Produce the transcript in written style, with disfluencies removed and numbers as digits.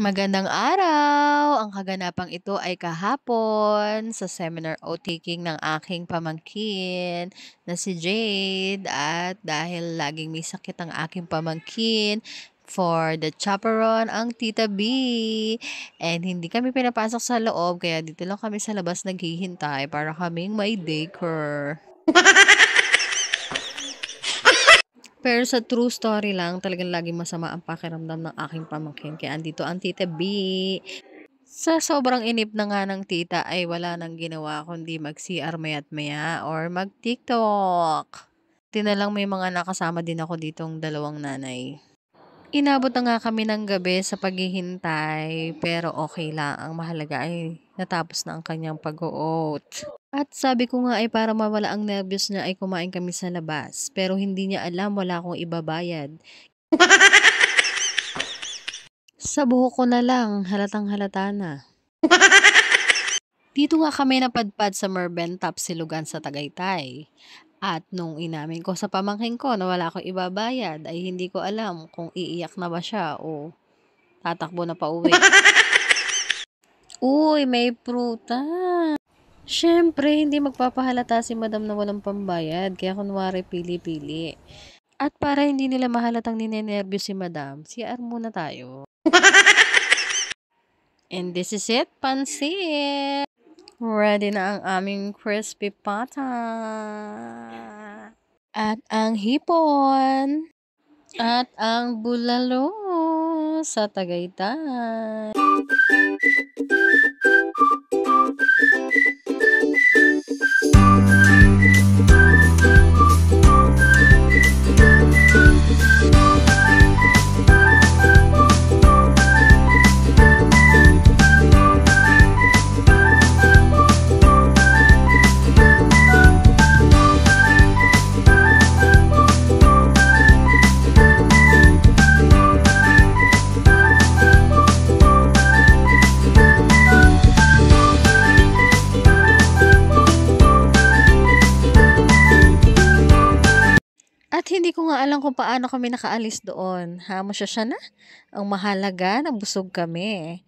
Magandang araw! Ang kaganapang ito ay kahapon sa seminar o taking ng aking pamangkin na si Jade at dahil laging may sakit ang aking pamangkin, for the chaperon ang Tita B. And hindi kami pinapasok sa loob kaya dito lang kami sa labas naghihintay para kaming may daycare. Pero sa true story lang, talagang laging masama ang pakiramdam ng aking pamangkin. Kaya andito ang Tita B. Sa sobrang inip na nga ng tita ay wala nang ginawa kundi mag-CR maya't maya or mag-TikTok. Lang may mga nakasama din ako ditong dalawang nanay. Inabot na nga kami ng gabi sa paghihintay pero okay lang. Ang mahalaga ay natapos na ang kanyang pag-o-oat. At sabi ko nga ay para mawala ang nervyos niya ay kumain kami sa labas. Pero hindi niya alam wala akong ibabayad. Sa buhok ko na lang, halatang halata na. Dito nga kami napadpad sa Merventop Silugan sa Tagaytay. At nung inamin ko sa pamangkin ko na wala akong ibabayad ay hindi ko alam kung iiyak na ba siya o tatakbo na pauwi. Uy, may prutas! Siyempre, hindi magpapahalata si madam na walang pambayad, kaya kunwari pili-pili. At para hindi nila mahalatang ninenervyos si madam, CR muna tayo. And this is it, pansit! Ready na ang aming crispy pata. At ang hipon. At ang bulalo sa Tagaytay. At hindi ko nga alam kung paano kami nakaalis doon. Hamo siya na. Ang mahalaga, nabusog kami.